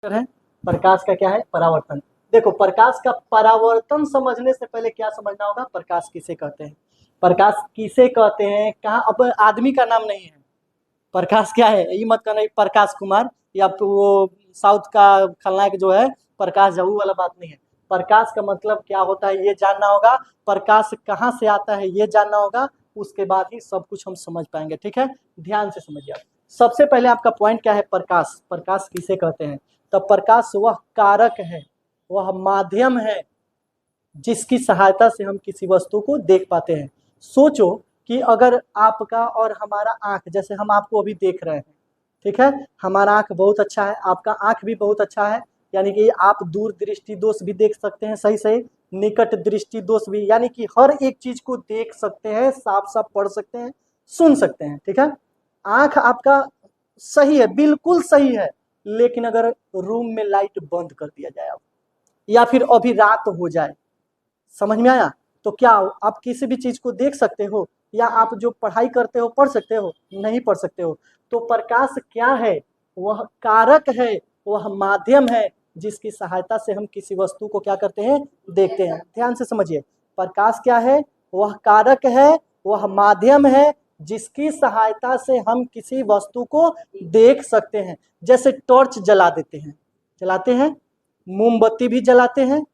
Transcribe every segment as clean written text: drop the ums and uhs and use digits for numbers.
है प्रकाश का क्या है परावर्तन। देखो प्रकाश का परावर्तन समझने से पहले क्या समझना होगा, प्रकाश किसे कहते हैं। प्रकाश किसे कहते हैं, कहाँ, अब आदमी का नाम नहीं है प्रकाश। क्या है ये मत करना प्रकाश कुमार या फिर वो साउथ का खलनायक जो है प्रकाश झा, वो वाला बात नहीं है। प्रकाश का मतलब क्या होता है ये जानना होगा, प्रकाश कहाँ से आता है ये जानना होगा, उसके बाद ही सब कुछ हम समझ पाएंगे। ठीक है, ध्यान से समझिए। सबसे पहले आपका पॉइंट क्या है, प्रकाश। प्रकाश किसे कहते हैं, तो प्रकाश वह कारक है, वह माध्यम है जिसकी सहायता से हम किसी वस्तु को देख पाते हैं। सोचो कि अगर आपका और हमारा आंख, जैसे हम आपको अभी देख रहे हैं, ठीक है, हमारा आंख बहुत अच्छा है, आपका आंख भी बहुत अच्छा है, यानी कि आप दूर दृष्टि दोष भी देख सकते हैं, सही सही, निकट दृष्टि दोष भी, यानी कि हर एक चीज को देख सकते हैं, साफ साफ पढ़ सकते हैं, सुन सकते हैं। ठीक है, आंख आपका सही है, बिल्कुल सही है, लेकिन अगर रूम में लाइट बंद कर दिया जाए या फिर अभी रात हो जाए, समझ में आया, तो क्या आप किसी भी चीज को देख सकते हो, या आप जो पढ़ाई करते हो पढ़ सकते हो, नहीं पढ़ सकते हो। तो प्रकाश क्या है, वह कारक है, वह माध्यम है जिसकी सहायता से हम किसी वस्तु को क्या करते हैं, देखते हैं। ध्यान से समझिए, प्रकाश क्या है, वह कारक है, वह माध्यम है जिसकी सहायता से हम किसी वस्तु को देख सकते हैं। जैसे टॉर्च जला देते हैं, जलाते हैं, मोमबत्ती भी जलाते हैं,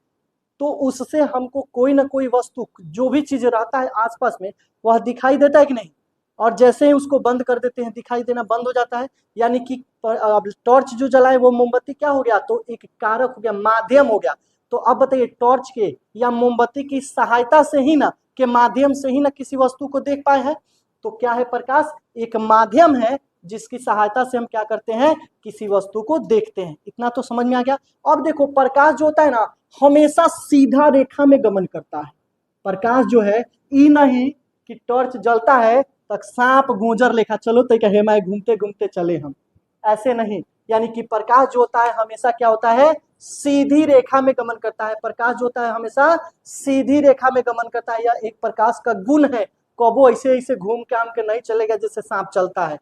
तो उससे हमको कोई ना कोई वस्तु, जो भी चीज रहता है आसपास में, वह दिखाई देता है कि नहीं, और जैसे ही उसको बंद कर देते हैं दिखाई देना बंद हो जाता है। यानी कि टॉर्च जो जलाए वो मोमबत्ती क्या हो गया, तो एक कारक हो गया, माध्यम हो गया। तो अब बताइए टॉर्च के या मोमबत्ती की सहायता से ही ना, के माध्यम से ही ना किसी वस्तु को देख पाए हैं। तो क्या है प्रकाश, एक माध्यम है जिसकी सहायता से हम क्या करते हैं, किसी वस्तु को देखते हैं। इतना तो समझ में आ गया। अब देखो प्रकाश जो होता है ना, हमेशा सीधा रेखा में गमन करता है। प्रकाश जो है ई नहीं कि टॉर्च जलता है तक सांप गुजर लेखा चलो तो कहे मैं घूमते घूमते चले हम, ऐसे नहीं। यानी कि प्रकाश जो होता है हमेशा क्या होता है, सीधी रेखा में गमन करता है। प्रकाश जो होता है हमेशा सीधी रेखा में गमन करता है, यह एक प्रकाश का गुण है। कबो ऐसे ऐसे घूम के आम के नहीं चलेगा जैसे सांप चलता है।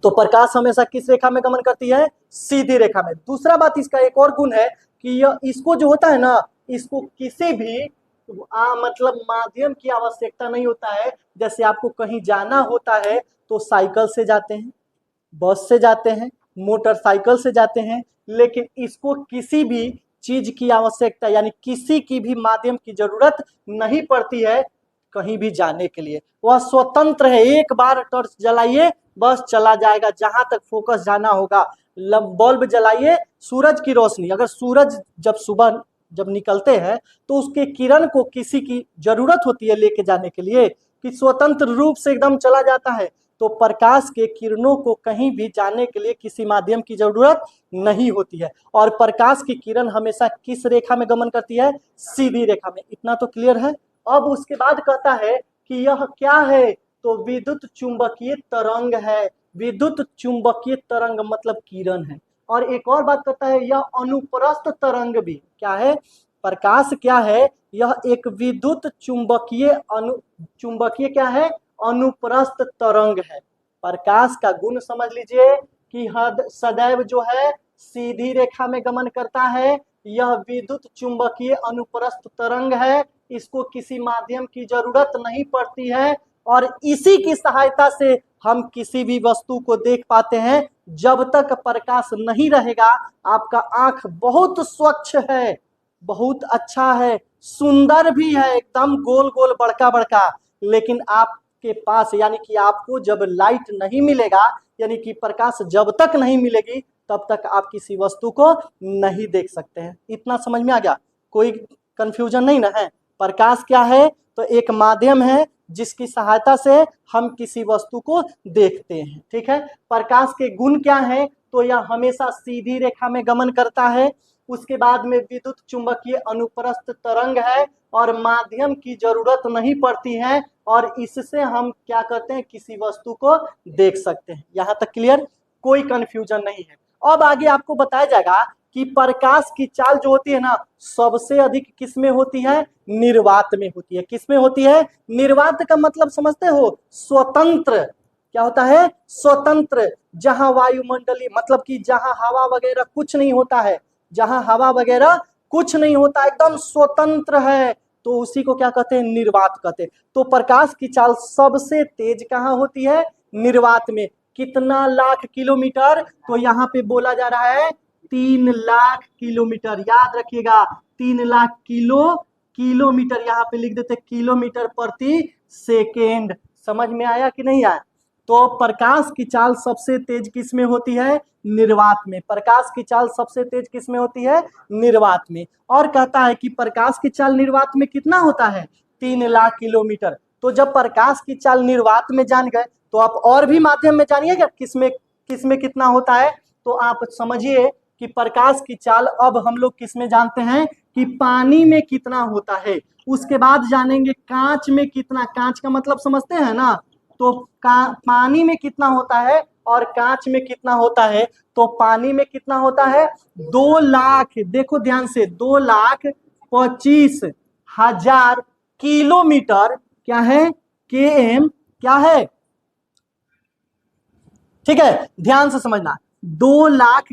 तो प्रकाश हमेशा किस रेखा में गमन करती है, सीधी रेखा में। दूसरा बात इसका एक और गुण है कि यह, इसको जो होता है ना, इसको किसी भी मतलब माध्यम की आवश्यकता नहीं होता है। जैसे आपको कहीं जाना होता है तो साइकिल से जाते हैं, बस से जाते हैं, मोटरसाइकिल से जाते हैं, लेकिन इसको किसी भी चीज की आवश्यकता, यानी किसी की भी माध्यम की जरूरत नहीं पड़ती है कहीं भी जाने के लिए। वह स्वतंत्र है, एक बार टॉर्च जलाइए बस चला जाएगा जहां तक फोकस जाना होगा। बल्ब जलाइए, सूरज की रोशनी, अगर सूरज जब सुबह जब निकलते हैं तो उसके किरण को किसी की जरूरत होती है लेके जाने के लिए, कि स्वतंत्र रूप से एकदम चला जाता है। तो प्रकाश के किरणों को कहीं भी जाने के लिए किसी माध्यम की जरूरत नहीं होती है। और प्रकाश की किरण हमेशा किस रेखा में गमन करती है, सीधी रेखा में। इतना तो क्लियर है। अब उसके बाद कहता है कि यह क्या है, तो विद्युत चुंबकीय तरंग है। विद्युत चुंबकीय तरंग मतलब किरण है। और एक और बात कहता है यह अनुप्रस्थ तरंग भी क्या है, प्रकाश क्या है, यह एक विद्युत चुंबकीय चुंबकीय क्या है, अनुप्रस्थ तरंग है। प्रकाश का गुण समझ लीजिए कि हद सदैव जो है सीधी रेखा में गमन करता है। यह विद्युत चुंबकीय अनुप्रस्थ तरंग है, इसको किसी माध्यम की जरूरत नहीं पड़ती है, और इसी की सहायता से हम किसी भी वस्तु को देख पाते हैं। जब तक प्रकाश नहीं रहेगा आपका आंख बहुत स्वच्छ है, बहुत अच्छा है, सुंदर भी है, एकदम गोल गोल बड़का बड़का, लेकिन आपके पास, यानी कि आपको जब लाइट नहीं मिलेगा, यानी कि प्रकाश जब तक नहीं मिलेगी तब तक आप किसी वस्तु को नहीं देख सकते हैं। इतना समझ में आ गया, कोई कंफ्यूजन नहीं ना है। प्रकाश क्या है, तो एक माध्यम है जिसकी सहायता से हम किसी वस्तु को देखते हैं। ठीक है, प्रकाश के गुण क्या है, तो यह हमेशा सीधी रेखा में गमन करता है। उसके बाद में विद्युत चुंबकीय अनुप्रस्थ तरंग है, और माध्यम की जरूरत नहीं पड़ती है, और इससे हम क्या करते हैं, किसी वस्तु को देख सकते हैं। यहाँ तक क्लियर, कोई कंफ्यूजन नहीं है। अब आगे आपको बताया जाएगा कि प्रकाश की चाल जो होती है ना, सबसे अधिक किस में होती है, निर्वात में होती है। किस में होती है, निर्वात का मतलब समझते हो, स्वतंत्र। क्या होता है? स्वतंत्र। जहां वायुमंडलीय मतलब कि जहां हवा वगैरह कुछ नहीं होता है, जहां हवा वगैरह कुछ नहीं होता, एकदम स्वतंत्र है, तो उसी को क्या कहते हैं? निर्वात कहते हैं। तो प्रकाश की चाल सबसे तेज कहाँ होती है? निर्वात में। कितना लाख किलोमीटर? तो यहाँ पे बोला जा रहा है 3 लाख किलोमीटर। याद रखिएगा, 3 लाख किलोमीटर, यहाँ पे लिख देते किलोमीटर प्रति सेकेंड। समझ में आया कि नहीं आया? तो प्रकाश की चाल सबसे तेज किस में होती है? निर्वात में। प्रकाश की चाल सबसे तेज किस में होती है? निर्वात में। और कहता है कि प्रकाश की चाल निर्वात में कितना होता है? 3 लाख किलोमीटर। तो जब प्रकाश की चाल निर्वात में जान गए, तो आप और भी माध्यम में जानिएगा किसमें कितना होता है। तो आप समझिए कि प्रकाश की चाल अब हम लोग किस में जानते हैं कि पानी में कितना होता है। उसके बाद जानेंगे कांच में कितना। कांच का मतलब समझते हैं ना? तो पानी में कितना होता है और कांच में कितना होता है। तो पानी में कितना होता है? 2 लाख, देखो ध्यान से, 2,25,000 किलोमीटर। क्या है? km क्या है? ठीक है, ध्यान से समझना। 2 लाख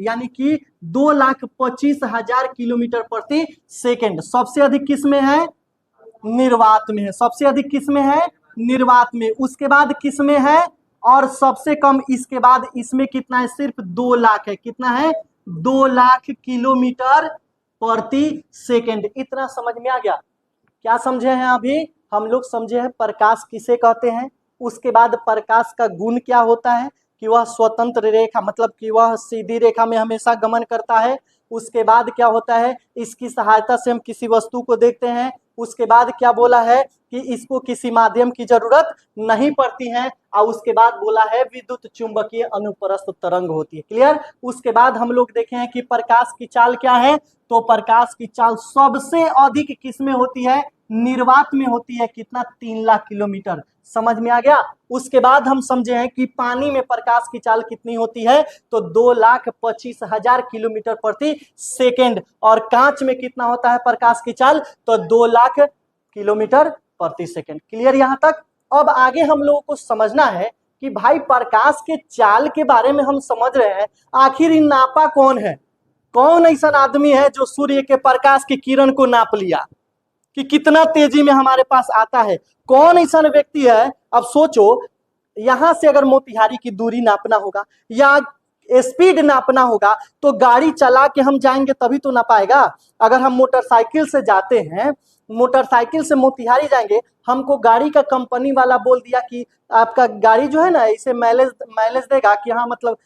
यानी कि 2,25,000 किलोमीटर प्रति सेकेंड। सबसे अधिक किस में है? निर्वात में है। सबसे अधिक किस में है? निर्वात में। उसके बाद किस में है? और सबसे कम इसके बाद इसमें कितना है? सिर्फ 2 लाख है। कितना है? 2 लाख किलोमीटर प्रति सेकेंड। इतना समझ में आ गया? क्या समझे हैं अभी? हम लोग समझे हैं प्रकाश किसे कहते हैं। उसके बाद प्रकाश का गुण क्या होता है कि वह स्वतंत्र रेखा मतलब कि वह सीधी रेखा में हमेशा गमन करता है। उसके बाद क्या होता है? इसकी सहायता से हम किसी वस्तु को देखते हैं। उसके बाद क्या बोला है कि इसको किसी माध्यम की जरूरत नहीं पड़ती है। और उसके बाद बोला है विद्युत चुंबकीय अनुप्रस्थ तरंग होती है। क्लियर? उसके बाद हम लोग देखे हैं कि प्रकाश की चाल क्या है। तो प्रकाश की चाल सबसे अधिक किसमें होती है? निर्वात में होती है। कितना? 3 लाख किलोमीटर। समझ में आ गया? उसके बाद हम समझे हैं कि पानी में प्रकाश की चाल कितनी होती है। तो 2,25,000 किलोमीटर प्रति सेकेंड। और कांच में कितना होता है प्रकाश की चाल? तो 2 लाख किलोमीटर प्रति सेकेंड। क्लियर यहां तक? अब आगे हम लोगों को समझना है कि भाई प्रकाश के चाल के बारे में हम समझ रहे हैं, आखिर इन नापा कौन है? कौन ऐसा आदमी है जो सूर्य के प्रकाश की किरण को नाप लिया कि कितना तेजी में हमारे पास आता है? कौन ऐसा व्यक्ति है? अब सोचो, यहां से अगर मोतिहारी की दूरी नापना होगा या स्पीड नापना होगा तो गाड़ी चला के हम जाएंगे तभी तो नापाएगा। अगर हम मोटरसाइकिल से जाते हैं, मोटरसाइकिल से मोतिहारी जाएंगे, हमको गाड़ी का कंपनी वाला बोल दिया कि आपका गाड़ी जो है ना इसे माइलेज देगा कि हाँ मतलब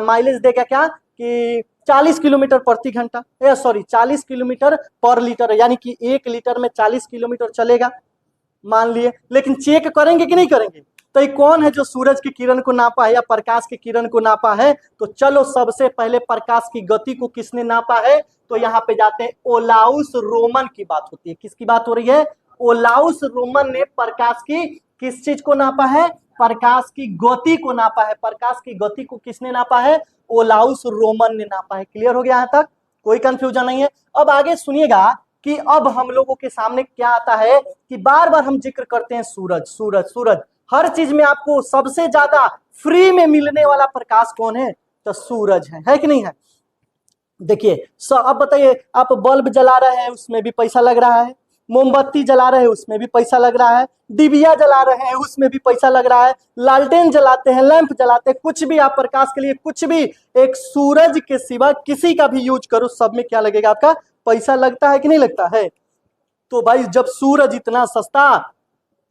माइलेज देगा क्या कि 40 किलोमीटर प्रति घंटा, 40 किलोमीटर पर लीटर, यानी कि 1 लीटर में 40 किलोमीटर चलेगा मान लिए। लेकिन चेक करेंगे कि नहीं करेंगे? तो ये कौन है जो सूरज की किरण को नापा है या प्रकाश की किरण को नापा है? तो चलो सबसे पहले प्रकाश की गति को किसने नापा है? तो यहाँ पे जाते हैं, ओलाउस रोमन की बात होती है। किसकी बात हो रही है? ओलाउस रोमन ने प्रकाश की किस चीज को नापा है? प्रकाश की गति को नापा है। प्रकाश की गति को किसने नापा है? ओलाउस रोमन ने नापा है। क्लियर हो गया यहाँ तक? कोई कंफ्यूजन नहीं है? अब आगे सुनिएगा कि अब हम लोगों के सामने क्या आता है कि बार बार हम जिक्र करते हैं सूरज सूरज सूरज। हर चीज में आपको सबसे ज्यादा फ्री में मिलने वाला प्रकाश कौन है? तो सूरज है कि नहीं है? देखिए अब बताइए, आप बल्ब जला रहे हैं उसमें भी पैसा लग रहा है, मोमबत्ती जला रहे हैं उसमें भी पैसा लग रहा है, डिबिया जला रहे हैं उसमें भी पैसा लग रहा है, लालटेन जलाते हैं, लैंप जलाते हैं, कुछ भी आप प्रकाश के लिए कुछ भी एक सूरज के सिवा किसी का भी यूज करो, सब में क्या लगेगा? आपका पैसा लगता है कि नहीं लगता है? तो भाई जब सूरज इतना सस्ता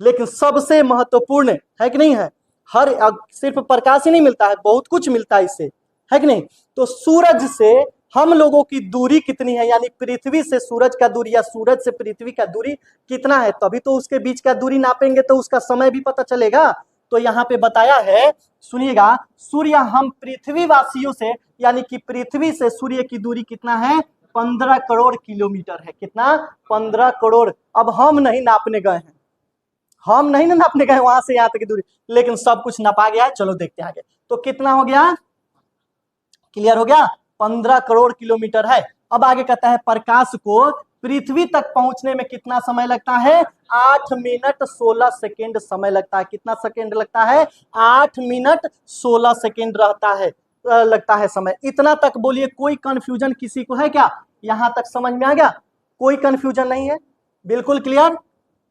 लेकिन सबसे महत्वपूर्ण है कि नहीं है, सिर्फ प्रकाश ही नहीं मिलता है, बहुत कुछ मिलता है इससे, है कि नहीं? तो सूरज से हम लोगों की दूरी कितनी है, यानी पृथ्वी से सूरज का दूरी या सूरज से पृथ्वी का दूरी कितना है, तभी तो उसके बीच का दूरी नापेंगे तो उसका समय भी पता चलेगा। तो यहाँ पे बताया है, सुनिएगा, सूर्य हम पृथ्वी वासियों से यानी कि पृथ्वी से सूर्य की दूरी कितना है? 15 करोड़ किलोमीटर है। कितना? 15 करोड़। अब हम नहीं नापने गए हैं, हम नहीं ना नापने गए वहां से यहाँ तक की दूरी, लेकिन सब कुछ नापा गया है। चलो देखते हैं आगे। तो कितना हो गया? क्लियर हो गया? 15 करोड़ किलोमीटर है। अब आगे कहता है प्रकाश को पृथ्वी तक पहुंचने में कितना समय लगता है? 8 मिनट 16 सेकेंड समय लगता है। कितना सेकेंड लगता है? 8 मिनट 16 सेकेंड लगता है समय। इतना तक बोलिए, कोई कंफ्यूजन किसी को है क्या? यहां तक समझ में आ गया? कोई कंफ्यूजन नहीं है, बिल्कुल क्लियर।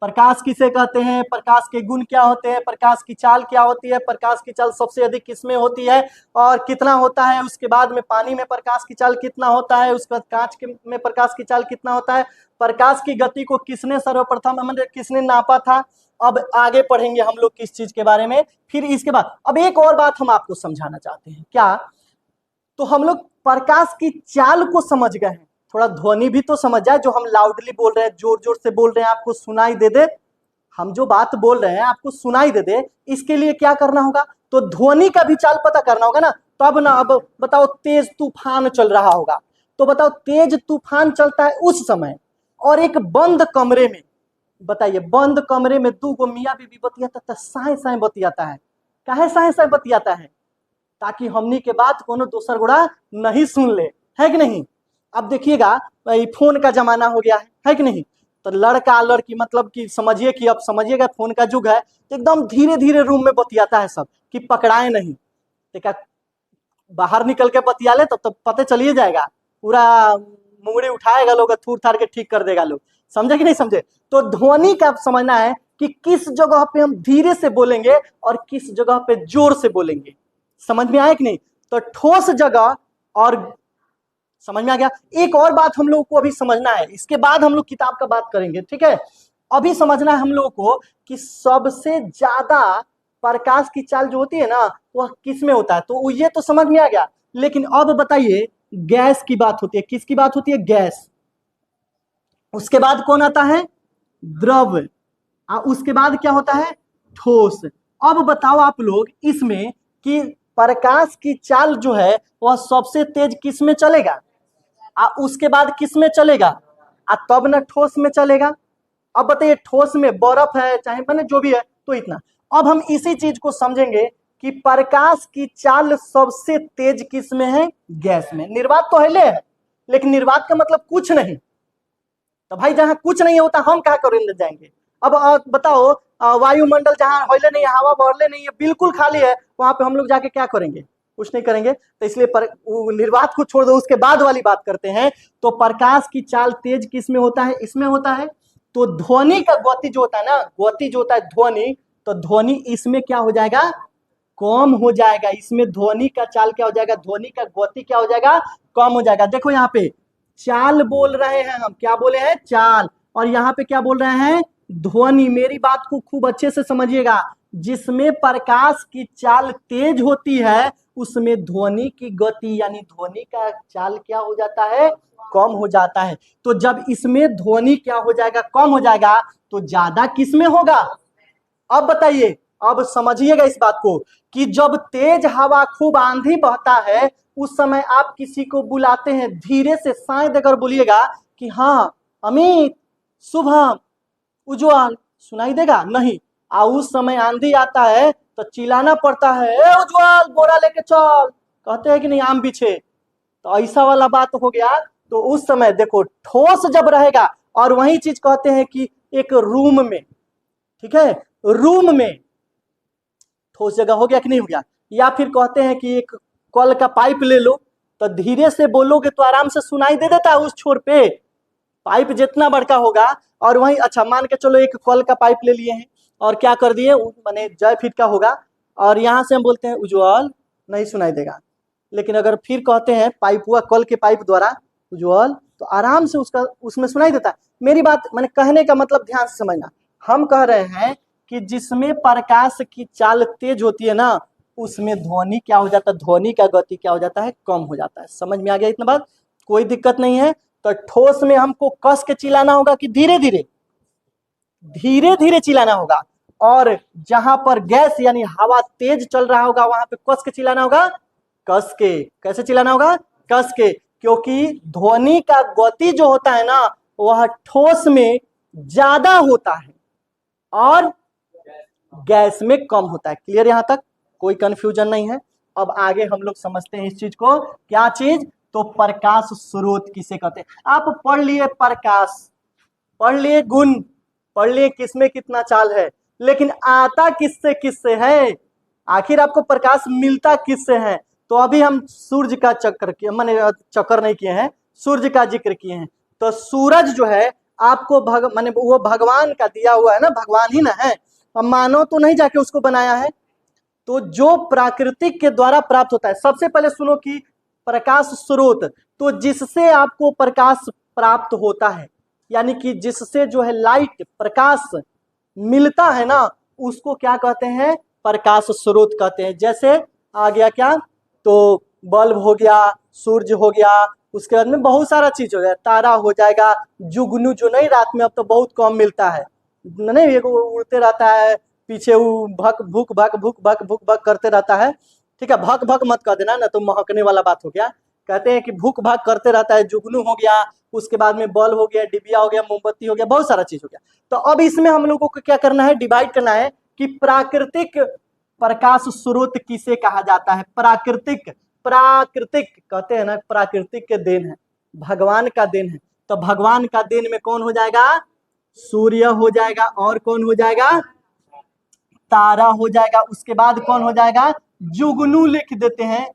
प्रकाश किसे कहते हैं, प्रकाश के गुण क्या होते हैं, प्रकाश की चाल क्या होती है, प्रकाश की चाल सबसे अधिक किसमें होती है और कितना होता है, उसके बाद में पानी में प्रकाश की चाल कितना होता है, उसके बाद कांच में प्रकाश की चाल कितना होता है, प्रकाश की गति को किसने सर्वप्रथम मतलब किसने नापा था। अब आगे पढ़ेंगे हम लोग किस चीज के बारे में। फिर इसके बाद अब एक और बात हम आपको समझाना चाहते हैं। क्या? तो हम लोग प्रकाश की चाल को समझ गए हैं, थोड़ा ध्वनि भी तो समझ जाए। जो हम लाउडली बोल रहे हैं, जोर जोर से बोल रहे हैं, आपको सुनाई दे दे। हम जो बात बोल रहे हैं आपको सुनाई दे दे, इसके लिए क्या करना होगा? तो ध्वनि का भी चाल पता करना होगा ना। तब ना, अब बताओ, तेज तूफान चल रहा होगा, तो बताओ तेज तूफान चलता है उस समय, और एक बंद कमरे में, बताइए, बंद कमरे में 2 गो मियाँ बीवी बतियाता था, साए साए बतियाता है। काहे साए साए बतियाता है? ताकि हमनी के बात कोनो दोसर गोड़ा नहीं सुन ले, है कि नहीं। अब देखिएगा, फोन का जमाना हो गया है कि नहीं। तो लड़का लड़की मतलब कि समझिए कि अब समझिएगा फोन का युग है, तो एकदम धीरे धीरे रूम में बतियाता है सब, कि पकड़ाए नहीं। तो क्या बाहर निकल के बतिया ले तब तो पता चलिए जाएगा, पूरा मुंगड़ी उठाएगा लोग, थूर थार के ठीक कर देगा लोग। समझे कि नहीं समझे? तो ध्वनि का समझना है कि किस जगह पे हम धीरे से बोलेंगे और किस जगह पे जोर से बोलेंगे। समझ में आया कि नहीं? तो ठोस जगह और, समझ में आ गया। एक और बात हम लोगों को अभी समझना है, इसके बाद हम लोग किताब का बात करेंगे, ठीक है। अभी समझना है हम लोगों को कि सबसे ज्यादा प्रकाश की चाल जो होती है ना, वह किस में होता है। तो ये तो समझ में आ गया, लेकिन अब बताइए, गैस की बात होती है। किसकी बात होती है? गैस। उसके बाद कौन आता है? द्रव। उसके बाद क्या होता है? ठोस। अब बताओ आप लोग इसमें कि प्रकाश की चाल जो है वह सबसे तेज किस में चलेगा, उसके बाद किस में चलेगा, तब ना ठोस में चलेगा। अब बताइए, ठोस में बर्फ है चाहे मैंने जो भी है, तो इतना। अब हम इसी चीज को समझेंगे कि प्रकाश की चाल सबसे तेज किस में है? गैस में। निर्वात तो हिले है, लेकिन निर्वात का मतलब कुछ नहीं। तो भाई जहां कुछ नहीं होता हम क्या करने जाएंगे। अब बताओ, वायुमंडल जहां हिले नहीं है, हवा भरले नहीं है, बिल्कुल खाली है, वहां पे हम लोग जाके क्या करेंगे? कुछ नहीं करेंगे। तो इसलिए निर्वात को छोड़ दो, उसके बाद वाली बात करते हैं। तो प्रकाश की चाल तेज किस में होता है? इसमें होता है। तो ध्वनि का गति जो होता है ना, गति जो होता है ध्वनि, तो ध्वनि इसमें क्या हो जाएगा? कम हो जाएगा। इसमें ध्वनि का चाल क्या हो जाएगा? ध्वनि का गति क्या हो जाएगा? कम हो जाएगा। देखो यहाँ पे चाल बोल रहे हैं हम, क्या बोले हैं? चाल। और यहाँ पे क्या बोल रहे हैं? ध्वनि। मेरी बात को खूब अच्छे से समझिएगा। जिसमें प्रकाश की चाल तेज होती है उसमें ध्वनि की गति यानी ध्वनि का चाल क्या हो जाता है? कम हो जाता है। तो जब इसमें ध्वनि क्या हो जाएगा? कम हो जाएगा। तो ज्यादा किसमें होगा? अब बताइए, अब समझिएगा इस बात को कि जब तेज हवा खूब आंधी बहता है उस समय आप किसी को बुलाते हैं, धीरे से साए देकर बोलिएगा कि हाँ अमित, शुभम, उज्जवल, सुनाई देगा नहीं। उस समय आंधी आता है तो चिल्लाना पड़ता है, ए उज्जवल बोरा लेके चल, कहते हैं कि नहीं, आम पीछे। तो ऐसा वाला बात हो गया। तो उस समय देखो, ठोस जब रहेगा, और वही चीज कहते हैं कि एक रूम में, ठीक है, रूम में ठोस जगह हो गया कि नहीं हो गया। या फिर कहते हैं कि एक कल का पाइप ले लो, तो धीरे से बोलोगे तो आराम से सुनाई दे देता है उस छोर पे, पाइप जितना बड़का होगा। और वही, अच्छा मान के चलो एक कल का पाइप ले लिए हैं और क्या कर दिए, माने जय फीट का होगा, और यहाँ से हम बोलते हैं उज्जवल, नहीं सुनाई देगा। लेकिन अगर फिर कहते हैं पाइप हुआ कल के पाइप द्वारा उज्जवल, तो आराम से उसका उसमें सुनाई देता है। मेरी बात मैंने कहने का मतलब ध्यान से समझना। हम कह रहे हैं कि जिसमें प्रकाश की चाल तेज होती है ना उसमें ध्वनि क्या हो जाता है? ध्वनि का गति क्या हो जाता है? कम हो जाता है। समझ में आ गया इतना बात? कोई दिक्कत नहीं है। तो ठोस में हमको कस के चिल्लाना होगा कि धीरे धीरे? धीरे धीरे चिल्लाना होगा। और जहां पर गैस यानी हवा तेज चल रहा होगा वहां पे कस के चिल्लाना होगा, कस के। कैसे चिल्लाना होगा? कस के। क्योंकि ध्वनि का गति जो होता है ना वह ठोस में ज्यादा होता है और गैस में कम होता है। क्लियर? यहां तक कोई कंफ्यूजन नहीं है। अब आगे हम लोग समझते हैं इस चीज को। क्या चीज? तो प्रकाश स्रोत किसे कहते हैं? आप पढ़ लिए प्रकाश, पढ़ लिए गुण, पढ़ लिए किसमें कितना चाल है, लेकिन आता किससे किससे है? आखिर आपको प्रकाश मिलता किससे है? तो अभी हम सूर्य का चक्कर किए, माने चक्कर नहीं किए हैं, सूर्य का जिक्र किए हैं। तो सूरज जो है आपको माने वो भगवान का दिया हुआ है ना, भगवान ही ना है, अब मानव तो नहीं जाके उसको बनाया है। तो जो प्राकृतिक के द्वारा प्राप्त होता है, सबसे पहले सुनो कि प्रकाश स्रोत, तो जिससे आपको प्रकाश प्राप्त होता है, यानी कि जिससे जो है लाइट प्रकाश मिलता है ना, उसको क्या कहते हैं? प्रकाश स्रोत कहते हैं। जैसे आ गया क्या, तो बल्ब हो गया, सूर्य हो गया, उसके बाद में बहुत सारा चीज हो गया, तारा हो जाएगा, जुगनू जो नहीं रात में अब तो बहुत कम मिलता है, नहीं एक उड़ते रहता है, पीछे वो भक भुक भक भुक भक भुक भक करते रहता है। ठीक है, भक भक मत कह देना ना, तो महकने वाला बात हो गया। कहते हैं कि भूख भाग करते रहता है, जुगनू हो गया, उसके बाद में बल्ब हो गया, डिबिया हो गया, मोमबत्ती हो गया, बहुत सारा चीज हो गया। तो अब इसमें हम लोगों को क्या करना है? डिवाइड करना है कि प्राकृतिक प्रकाश स्रोत किसे कहा जाता है? प्राकृतिक, प्राकृतिक कहते हैं ना, प्राकृतिक के देन है, भगवान का देन है। तो भगवान का देन में कौन हो जाएगा? सूर्य हो जाएगा, और कौन हो जाएगा? तारा हो जाएगा। उसके बाद कौन हो जाएगा? जुगनू लिख देते हैं,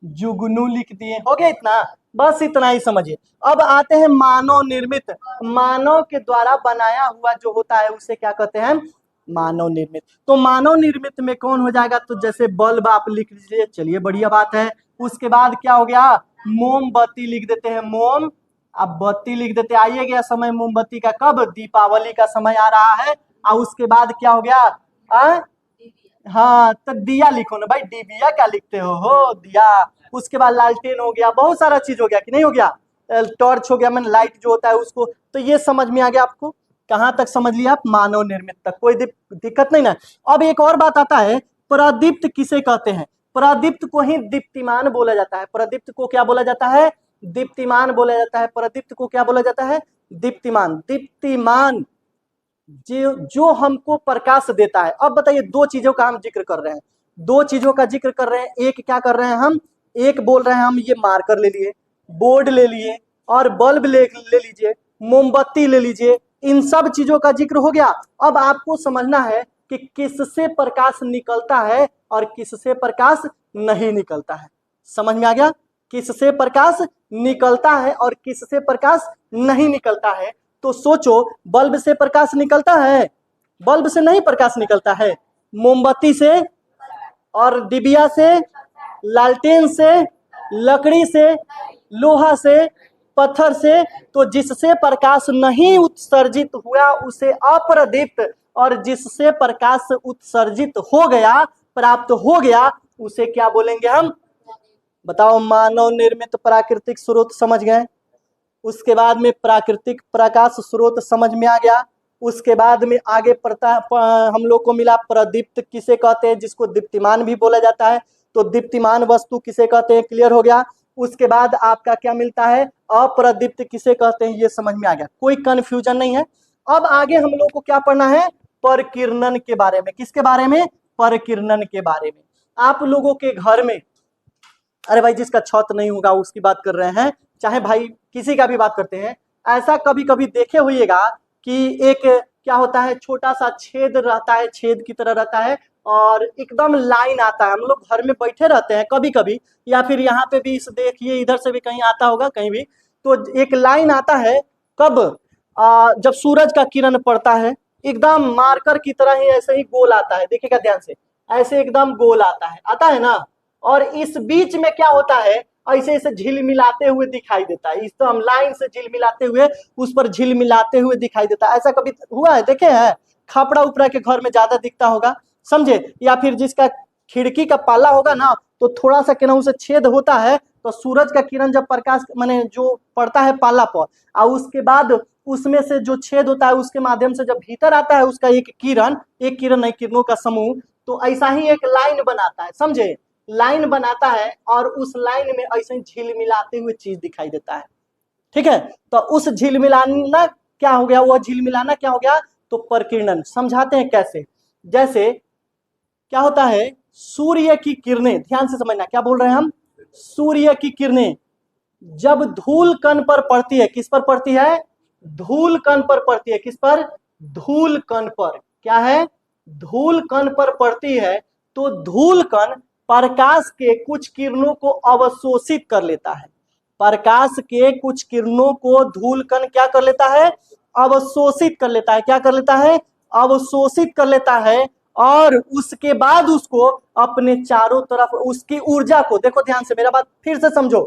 जुगनू लिख दिए, हो गया इतना, बस इतना ही समझिए। अब आते हैं मानव निर्मित, मानव के द्वारा बनाया हुआ जो होता है उसे क्या कहते हैं? मानव निर्मित। तो मानव निर्मित में कौन हो जाएगा? तो जैसे बल्ब आप लिख लीजिए, चलिए बढ़िया बात है। उसके बाद क्या हो गया? मोमबत्ती लिख देते हैं, मोम, अब बत्ती लिख देते हैं। आइए गया समय मोमबत्ती का, कब? दीपावली का समय आ रहा है। और उसके बाद क्या हो गया? हाँ, तो दिया लिखो ना भाई, डिबिया क्या लिखते हो दिया। उसके बाद लालटेन हो गया, बहुत सारा चीज हो गया कि नहीं हो गया? टॉर्च हो गया, मैंने लाइट जो होता है उसको। तो ये समझ में आ गया आपको? कहाँ तक समझ लिया आप? मानव निर्मित तक, कोई दिक्कत नहीं ना। अब एक और बात आता है, प्रदीप्त किसे कहते हैं? प्रदीप्त को ही दीप्तिमान बोला जाता है। प्रदीप्त को क्या बोला जाता है? दीप्तिमान बोला जाता है। प्रदीप्त को क्या बोला जाता है? दीप्तिमान। दीप्तिमान जो हमको प्रकाश देता है। अब बताइए, दो चीजों का हम जिक्र कर रहे हैं, दो चीजों का जिक्र कर रहे हैं। एक क्या कर रहे हैं हम? एक बोल रहे हैं हम, ये मार्कर ले लिए, बोर्ड ले लिए, और बल्ब ले लीजिए, मोमबत्ती ले लीजिए, इन सब चीजों का जिक्र हो गया। अब आपको समझना है कि किससे प्रकाश निकलता है और किससे प्रकाश नहीं निकलता है। समझ में आ गया? किससे प्रकाश निकलता है और किससे प्रकाश नहीं निकलता है। तो सोचो, बल्ब से प्रकाश निकलता है? बल्ब से नहीं प्रकाश निकलता है। मोमबत्ती से, और डिबिया से, लालटेन से, लकड़ी से, लोहा से, पत्थर से। तो जिससे प्रकाश नहीं उत्सर्जित हुआ उसे अप्रदीप्त, और जिससे प्रकाश उत्सर्जित हो गया, प्राप्त हो गया, उसे क्या बोलेंगे हम? बताओ। मानव निर्मित प्राकृतिक स्रोत समझ गए। उसके बाद में प्राकृतिक प्रकाश स्रोत समझ में आ गया। उसके बाद में आगे हम लोग को मिला प्रदीप्त किसे कहते हैं, जिसको दीप्तिमान भी बोला जाता है। तो दीप्तिमान वस्तु किसे कहते हैं, क्लियर हो गया। उसके बाद आपका क्या मिलता है? अप्रदीप्त किसे कहते हैं, ये समझ में आ गया, कोई कंफ्यूजन नहीं है। अब आगे हम लोग को क्या पढ़ना है? परकीर्णन के बारे में। किसके बारे में? परकीर्णन के बारे में। आप लोगों के घर में, अरे भाई जिसका छत नहीं होगा उसकी बात कर रहे हैं, चाहे भाई किसी का भी बात करते हैं, ऐसा कभी कभी देखे होइएगा कि एक क्या होता है, छोटा सा छेद रहता है, छेद की तरह रहता है, और एकदम लाइन आता है। हम लोग घर में बैठे रहते हैं कभी कभी, या फिर यहाँ पे भी इस देखिए, इधर से भी कहीं आता होगा कहीं भी, तो एक लाइन आता है। कब? जब सूरज का किरण पड़ता है, एकदम मार्कर की तरह ही ऐसे ही गोल आता है, देखिएगा ध्यान से, ऐसे एकदम गोल आता है ना। और इस बीच में क्या होता है, ऐसे ऐसे झिलमिलाते हुए दिखाई देता है, इस तो हम लाइन से झिलमिलाते हुए, उस पर झिलमिलाते हुए दिखाई देता है। ऐसा कभी हुआ है? देखे हैं? खपड़ा उपड़ा के घर में ज्यादा दिखता होगा, समझे। या फिर जिसका खिड़की का पाला होगा ना, तो थोड़ा सा केनाऊ से छेद होता है, तो सूरज का किरण जब प्रकाश माने जो पड़ता है पाला पर, और उसके बाद उसमें से जो छेद होता है उसके माध्यम से जब भीतर आता है उसका एक किरण नहीं, किरणों का समूह, तो ऐसा ही एक लाइन बनाता है, समझे। लाइन बनाता है, और उस लाइन में ऐसे ही झिलमिलाते हुए चीज दिखाई देता है। ठीक है, तो उस झिलमिलाना क्या हो गया? वह झिलमिलाना क्या हो गया? तो परकीर्णन। समझाते हैं कैसे। जैसे क्या होता है, सूर्य की किरणें, ध्यान से समझना, क्या बोल रहे हैं हम? सूर्य की किरणें, जब धूल कण पर पड़ती है, किस पर पड़ती है? धूल कण पर पड़ती है। किस पर? धूल कण पर। क्या है? धूल कण पर पड़ती है तो धूल कण प्रकाश के कुछ किरणों को अवशोषित कर लेता है। प्रकाश के कुछ किरणों को धूल कण क्या कर लेता है? अवशोषित कर लेता है। क्या कर लेता है? अवशोषित कर लेता है और उसके बाद उसको अपने चारों तरफ उसकी ऊर्जा को, देखो ध्यान से मेरा बात फिर से समझो,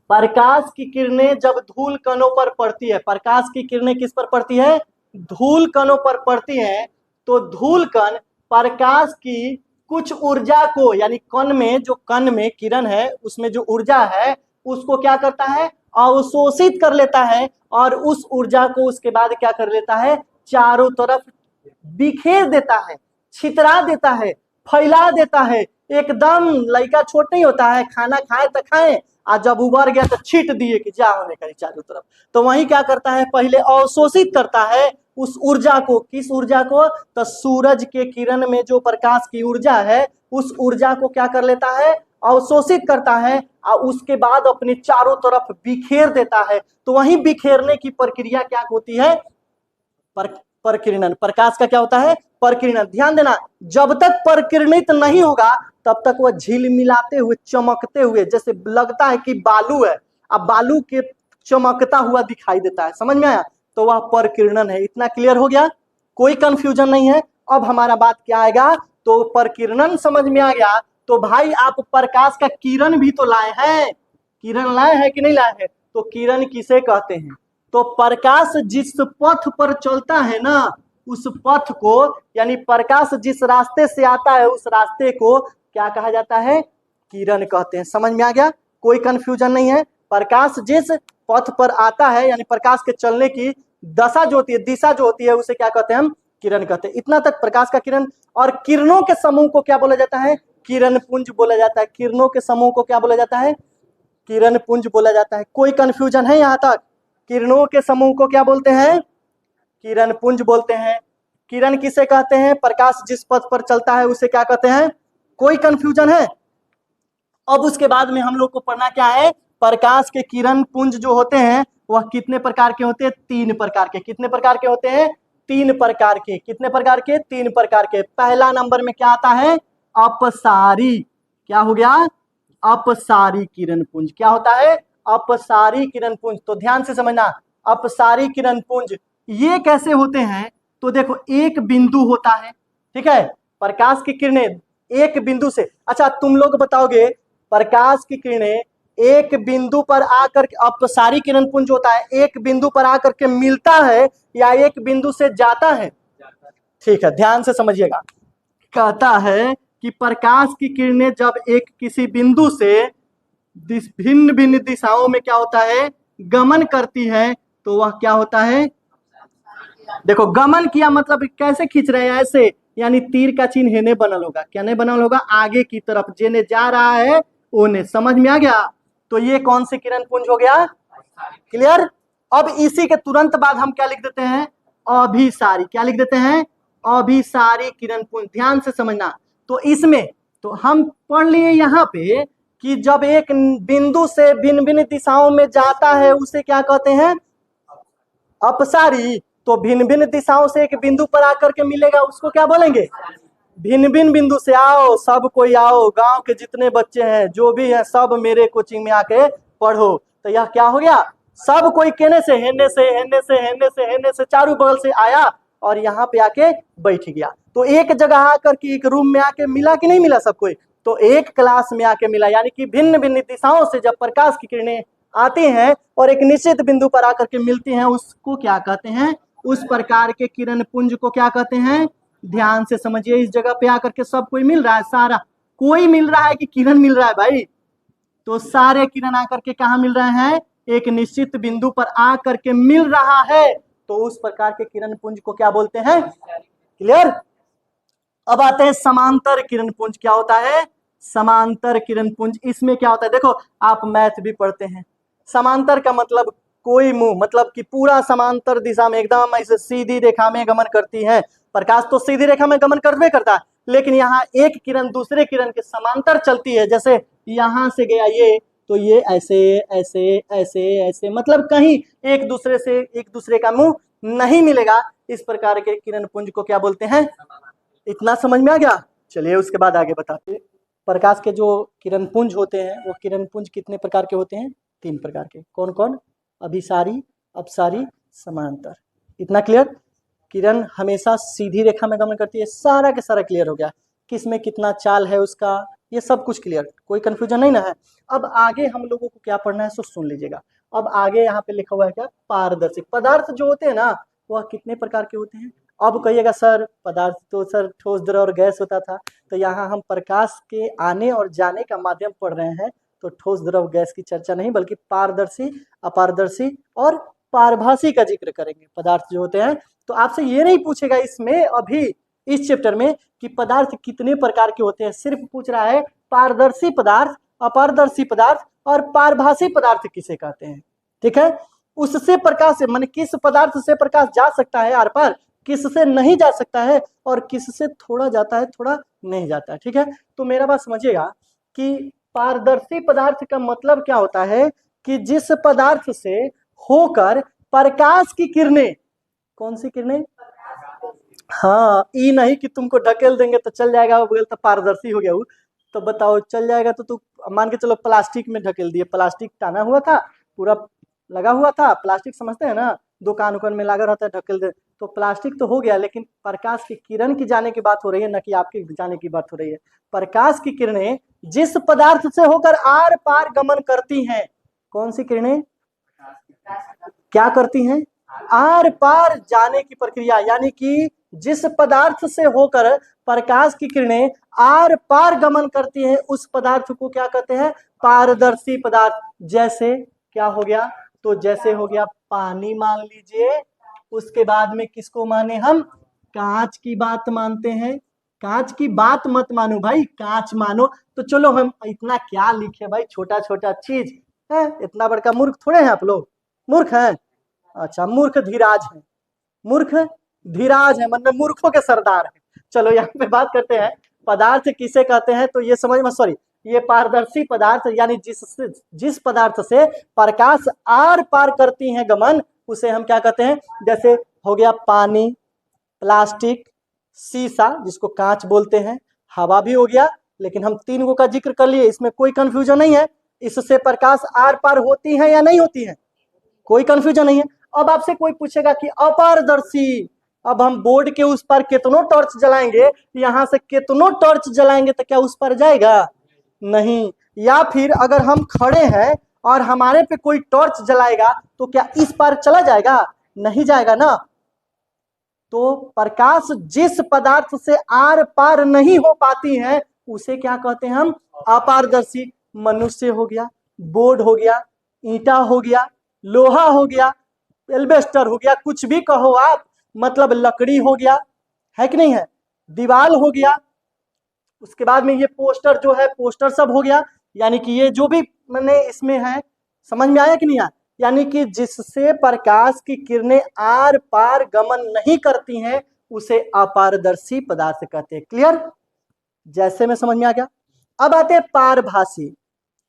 प्रकाश की किरणें जब धूल कणों पर पड़ती है, प्रकाश की किरणें किस पर पड़ती है? धूल कणों पर पड़ती है तो धूल कण प्रकाश की कुछ ऊर्जा को, यानी कण में जो कण में किरण है उसमें जो ऊर्जा है उसको क्या करता है? अवशोषित कर लेता है और उस ऊर्जा को उसके बाद क्या कर लेता है? चारों तरफ बिखेर देता है, छितरा देता है, फैला देता है। एकदम लड़का छोट नहीं होता है, खाना खाए तो खाए और जब उबर गया तो छीट दिए कि जा होने करी चारों तरफ। तो वही क्या करता है? पहले अवशोषित करता है उस ऊर्जा को। किस ऊर्जा को? तो सूरज के किरण में जो प्रकाश की ऊर्जा है उस ऊर्जा को क्या कर लेता है? अवशोषित करता है और उसके बाद अपने चारों तरफ बिखेर देता है। तो वही बिखेरने की प्रक्रिया क्या होती है? परकिरणन। प्रकाश का क्या होता है? परकिरणन। ध्यान देना, जब तक परकिरणित नहीं होगा तब तक वह झिलमिलाते हुए, चमकते हुए, जैसे लगता है कि बालू है, अब बालू के चमकता हुआ दिखाई देता है। समझ में आया? तो वह परकिरणन है। इतना क्लियर हो गया? कोई कंफ्यूजन नहीं है। अब हमारा बात क्या आएगा? तो परकिरणन समझ में आ गया तो भाई आप प्रकाश का किरण भी तो लाए हैं। किरण लाए हैं कि नहीं लाए हैं? तो किरण किसे कहते हैं? तो प्रकाश जिस पथ पर चलता है ना, उस पथ को, यानी प्रकाश जिस रास्ते से आता है उस रास्ते को क्या कहा जाता है? किरण कहते हैं। समझ में आ गया? कोई कंफ्यूजन नहीं है। प्रकाश जिस पथ पर आता है, यानी प्रकाश के चलने की दशा जो होती है, दिशा जो होती है, उसे क्या कहते हैं? हम किरण कहते हैं। इतना तक प्रकाश का किरण। और किरणों के समूह को क्या बोला जाता है? किरण पुंज बोला जाता है। किरणों के समूह को क्या बोला जाता है? किरण पुंज बोला जाता है। कोई कंफ्यूजन है यहाँ तक? किरणों के समूह को क्या बोलते हैं? किरण पुंज बोलते हैं। किरण किसे कहते हैं? प्रकाश जिस पथ पर चलता है उसे क्या कहते हैं? कोई कंफ्यूजन है? अब उसके बाद में हम लोग को पढ़ना क्या है? प्रकाश के किरण पुंज जो होते हैं वह कितने प्रकार के होते हैं? 3 प्रकार के। कितने प्रकार के होते हैं? 3 प्रकार के। कितने प्रकार के? 3 प्रकार के। पहला नंबर में क्या आता है? अपसारी। क्या हो गया? अपसारी किरण पुंज। क्या होता है? अपसारी किरण पुंज। तो ध्यान से समझना, अपसारी किरण पुंज ये कैसे होते हैं? तो देखो, एक बिंदु होता है, ठीक है? प्रकाश की किरणें एक बिंदु से, अच्छा तुम लोग बताओगे, प्रकाश की किरणें एक बिंदु पर आकर, अपसारी किरण पुंज होता है एक बिंदु पर आकर के मिलता है या एक बिंदु से जाता है? ठीक है, ध्यान से समझिएगा। कहता है कि प्रकाश की किरणें जब एक किसी बिंदु से भिन्न भिन्न दिशाओं में क्या होता है? गमन करती है तो वह क्या होता है? देखो, गमन किया मतलब कैसे खींच रहे हैं? ऐसे, यानी तीर का चिन्ह हेने बनल होगा। क्या नहीं बनल होगा? आगे की तरफ, जेने जा रहा है ओने। समझ में आ गया? तो ये कौन सी किरण पुंज हो गया? क्लियर? अब इसी के तुरंत बाद हम क्या लिख देते हैं? अभिसारी। क्या लिख देते हैं? अभिसारी किरण पुंज। ध्यान से समझना। तो इसमें तो हम पढ़ लिए यहाँ पे कि जब एक बिंदु से भिन्न भिन्न दिशाओं में जाता है उसे क्या कहते हैं? अपसारी। तो भिन्न भिन्न दिशाओं से एक बिंदु पर आकर के मिलेगा उसको क्या बोलेंगे? भिन्न भिन्न बिंदु से आओ, सब कोई आओ, गांव के जितने बच्चे हैं जो भी हैं सब मेरे कोचिंग में आके पढ़ो। तो यह क्या हो गया? सब कोई केने से, हेने से, हेने से, हेने से, हेने से, चारों बगल से आया और यहाँ पे आके बैठ गया। तो एक जगह आकर के एक रूम में आके मिला कि नहीं मिला सब कोई? तो एक क्लास में आके मिला। यानी कि भिन्न भिन्न दिशाओं से जब प्रकाश की किरणें आती हैं और एक निश्चित बिंदु पर आकर के मिलती हैं उसको क्या कहते हैं? उस प्रकार के किरण पुंज को क्या कहते हैं? ध्यान से समझिए। इस जगह पे आकर के सब कोई मिल रहा है, सारा कोई मिल रहा है कि किरण मिल रहा है भाई? तो सारे किरण आकर के कहा मिल रहे हैं? एक निश्चित बिंदु पर आकर के मिल रहा है तो उस प्रकार के किरण पुंज को क्या बोलते हैं? क्लियर? अब आते हैं समांतर किरण पुंज। क्या होता है? समांतर किरण पुंज। इसमें क्या होता है? देखो, आप मैथ भी पढ़ते हैं। समांतर का मतलब कोई मुंह, मतलब कि पूरा समांतर दिशा में एकदम ऐसे सीधी रेखा में गमन करती है। प्रकाश तो सीधी रेखा में गमन करबे करता है, लेकिन यहाँ एक किरण दूसरे किरण के समांतर चलती है। जैसे यहाँ से गया ये, तो ये ऐसे ऐसे ऐसे ऐसे, मतलब कहीं एक दूसरे का मुंह नहीं मिलेगा। इस प्रकार के किरण पुंज को क्या बोलते हैं? इतना समझ में आ गया? चलिए उसके बाद आगे बताते हैं। प्रकाश के जो किरण पुंज होते हैं वो किरण पुंज कितने प्रकार के होते हैं? 3 प्रकार के। कौन कौन? अभिसारी, अपसारी, समांतर। इतना क्लियर? किरण हमेशा सीधी रेखा में गमन करती है, सारा के सारा क्लियर हो गया। किस में कितना चाल है उसका, ये सब कुछ क्लियर, कोई कंफ्यूजन नहीं ना है। अब आगे हम लोगों को क्या पढ़ना है सो सुन लीजिएगा। अब आगे यहाँ पे लिखा हुआ है क्या? पारदर्शी पदार्थ जो होते हैं ना वह कितने प्रकार के होते हैं? अब कहिएगा सर पदार्थ तो सर ठोस, द्रव और गैस होता था, तो यहाँ हम प्रकाश के आने और जाने का माध्यम पढ़ रहे हैं, तो ठोस, द्रव, गैस की चर्चा नहीं बल्कि पारदर्शी, अपारदर्शी और पारभासी का जिक्र करेंगे पदार्थ जो होते हैं। तो आपसे ये नहीं पूछेगा इसमें अभी इस चैप्टर में कि पदार्थ कितने प्रकार के होते हैं, सिर्फ पूछ रहा है पारदर्शी पदार्थ, अपारदर्शी पदार्थ और पारभासी पदार्थ किसे कहते हैं। ठीक है? उससे प्रकाश से माने किस पदार्थ से प्रकाश जा सकता है आर पार, किससे नहीं जा सकता है, और किससे थोड़ा जाता है थोड़ा नहीं जाता है। ठीक है? तो मेरा बात समझिएगा कि पारदर्शी पदार्थ का मतलब क्या होता है कि जिस पदार्थ से होकर प्रकाश की किरणें, कौन सी किरणें? हाँ, ये नहीं कि तुमको ढकेल देंगे तो चल जाएगा, वो बोल तो पारदर्शी हो गया वो। तो बताओ चल जाएगा तो तू मान के चलो प्लास्टिक में ढकेल दिए, प्लास्टिक टाना हुआ था, पूरा लगा हुआ था, प्लास्टिक समझते हैं ना, दुकान उकान में लगा रहता है, ढकेल दे तो प्लास्टिक तो हो गया, लेकिन प्रकाश की किरण की जाने की बात हो रही है, न कि आपके जाने की बात हो रही है। प्रकाश की किरणें जिस पदार्थ से होकर आर पार गमन करती हैं, कौन सी किरणें क्या करती हैं? आर पार जाने की प्रक्रिया, यानी कि जिस पदार्थ से होकर प्रकाश की किरणें आर पार गमन करती हैं उस पदार्थ को क्या कहते हैं? पारदर्शी पदार्थ। जैसे क्या हो गया? तो जैसे हो गया पानी मान लीजिए, उसके बाद में किसको माने हम? कांच की बात मानते हैं। कांच की बात मत मानो भाई, कांच मानो। तो चलो हम इतना क्या लिखे भाई, छोटा छोटा चीज है, इतना बड़का मूर्ख थोड़े हैं आप लोग, मूर्ख हैं? अच्छा, मूर्ख धीराज है, मूर्ख धीराज है, मतलब मूर्खों के सरदार है। चलो यहाँ पे बात करते हैं पदार्थ किसे कहते हैं, तो ये समझ में, सॉरी, ये पारदर्शी पदार्थ यानी जिस पदार्थ से प्रकाश आर पार करती हैं गमन, उसे हम क्या कहते हैं? जैसे हो गया पानी, प्लास्टिक, शीशा जिसको कांच बोलते हैं, हवा भी हो गया, लेकिन हम 3 गो का जिक्र कर लिए, इसमें कोई कंफ्यूजन नहीं है। इससे प्रकाश आर पार होती है या नहीं होती है? कोई कंफ्यूजन नहीं है। अब आपसे कोई पूछेगा कि अपारदर्शी, अब हम बोर्ड के उस पर कितनों टॉर्च जलाएंगे, यहाँ से कितनों टॉर्च जलाएंगे तो क्या उस पर जाएगा? नहीं। या फिर अगर हम खड़े हैं और हमारे पे कोई टॉर्च जलाएगा तो क्या इस पार चला जाएगा? नहीं जाएगा ना। तो प्रकाश जिस पदार्थ से आर पार नहीं हो पाती है उसे क्या कहते हैं हम? अपारदर्शी। मनुष्य हो गया, बोर्ड हो गया, ईंटा हो गया, लोहा हो गया, एल्बेस्टर हो गया, कुछ भी कहो आप, मतलब लकड़ी हो गया, है कि नहीं है, दीवार हो गया, उसके बाद में ये पोस्टर जो है, पोस्टर सब हो गया, यानी कि ये जो भी मैंने इसमें है, समझ में आया कि नहीं आया? यानी कि जिससे प्रकाश की किरणें आर पार गमन नहीं करती हैं उसे अपारदर्शी पदार्थ कहते हैं। क्लियर? जैसे में समझ में आ गया। अब आते हैं पारभासी।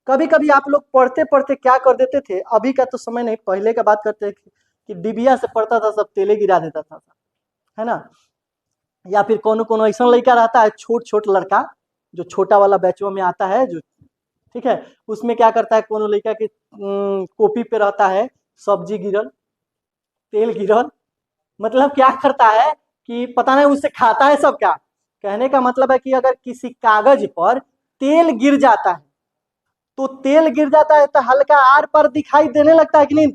कभी कभी आप लोग पढ़ते पढ़ते क्या कर देते थे, अभी का तो समय नहीं, पहले का बात करते कि डिबिया से पढ़ता था सब तेले गिरा देता था, है ना। या फिर कोनो कोनो ऐसा लड़का रहता है, छोट छोट लड़का जो छोटा वाला बैचों में आता है, जो ठीक है, उसमें क्या करता है, कोनो लड़का की कॉपी पे रहता है सब्जी गिरल, तेल गिरल, मतलब क्या करता है कि पता नहीं उससे खाता है सब क्या। कहने का मतलब है कि अगर किसी कागज पर तेल गिर जाता है तो तेल गिर जाता है तो हल्का आर पर दिखाई देने लगता है कि नहीं?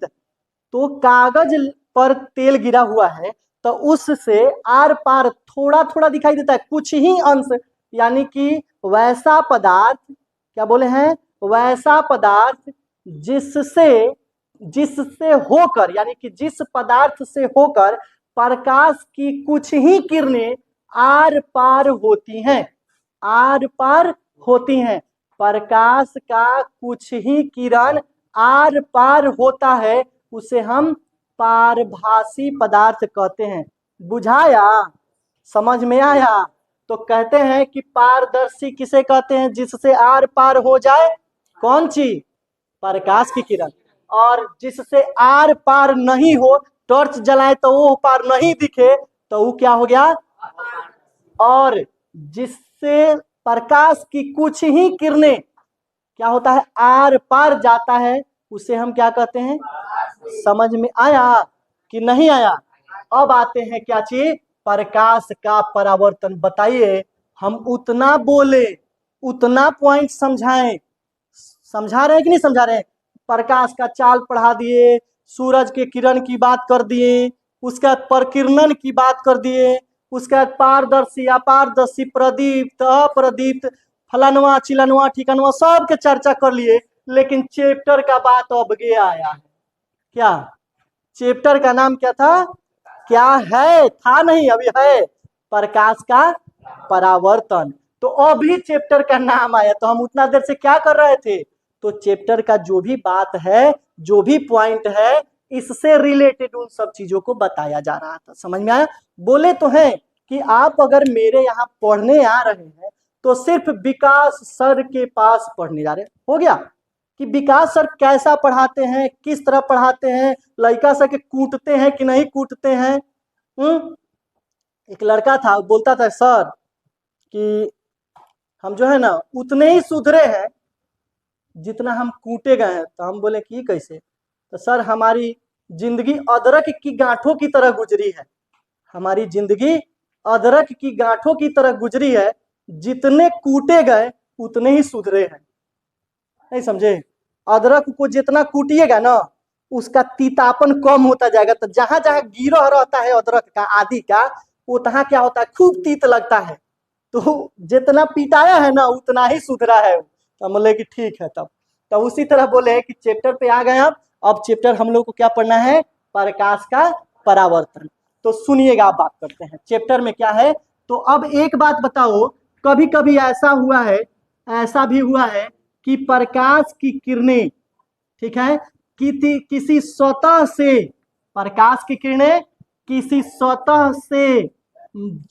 तो कागज पर तेल गिरा हुआ है तो उससे आर पार थोड़ा थोड़ा दिखाई देता है, कुछ ही अंश, यानी कि वैसा पदार्थ, क्या बोले हैं, वैसा पदार्थ जिससे जिससे होकर, यानी कि जिस पदार्थ से होकर प्रकाश की कुछ ही किरणें आर पार होती हैं, आर पार होती हैं, प्रकाश का कुछ ही किरण आर पार होता है, उसे हम पारभासी पदार्थ कहते हैं। बुझाया? समझ में आया? तो कहते हैं कि पारदर्शी किसे कहते हैं? जिससे आर पार हो जाए। कौन चीज? प्रकाश की किरण। और जिससे आर पार नहीं हो, टॉर्च जलाए तो वो पार नहीं दिखे, तो वो क्या हो गया? और जिससे प्रकाश की कुछ ही किरणें क्या होता है, आर पार जाता है, उसे हम क्या कहते हैं? समझ में आया कि नहीं आया? अब आते हैं क्या चीज? प्रकाश का परावर्तन। बताइए, हम उतना बोले, उतना पॉइंट समझाएं, समझा रहे हैं कि नहीं समझा रहे हैं? प्रकाश का चाल पढ़ा दिए, सूरज के किरण की बात कर दिए, उसका प्रकीर्णन की बात कर दिए, उसका पारदर्शी अपारदर्शी प्रदीप्त अप्रदीप्त फलानवा चिलनवा ठिकानवा सब के चर्चा कर लिए। लेकिन चैप्टर का बात अब गया आया है। क्या चैप्टर का नाम क्या था? क्या है? था नहीं, अभी है, प्रकाश का परावर्तन। तो अभी चैप्टर का नाम आया, तो हम उतना देर से क्या कर रहे थे? तो चैप्टर का जो भी बात है, जो भी पॉइंट है, इससे रिलेटेड उन सब चीजों को बताया जा रहा था। समझ में आया? बोले तो हैं कि आप अगर मेरे यहाँ पढ़ने आ रहे हैं तो सिर्फ विकास सर के पास पढ़ने जा रहे हैं। हो गया कि विकास सर कैसा पढ़ाते हैं, किस तरह पढ़ाते हैं, लड़का सर के कूटते हैं कि नहीं कूटते हैं। एक लड़का था, बोलता था सर कि हम जो है ना उतने ही सुधरे हैं जितना हम कूटे गए हैं। तो हम बोले कि कैसे? तो सर हमारी जिंदगी अदरक की गांठों की तरह गुजरी है, हमारी जिंदगी अदरक की गांठों की तरह गुजरी है, जितने कूटे गए उतने ही सुधरे हैं। नहीं समझे? अदरक को जितना कूटिएगा ना, उसका तीतापन कम होता जाएगा। तो जहां जहां गिरह रहता है अदरक का आदि का, उतना क्या होता है, खूब तीत लगता है। तो जितना पिटाया है ना उतना ही सुधरा है। तो हम बोले कि ठीक है। तब उसी तरह बोले कि चैप्टर पे आ गए। अब चैप्टर हम लोग को क्या पढ़ना है? प्रकाश का परावर्तन। तो सुनिएगा, आप बात करते हैं चैप्टर में क्या है। तो अब एक बात बताओ, कभी कभी ऐसा हुआ है, ऐसा भी हुआ है कि प्रकाश की किरणें, ठीक है, किसी सतह से, प्रकाश की किरणें किसी सतह से,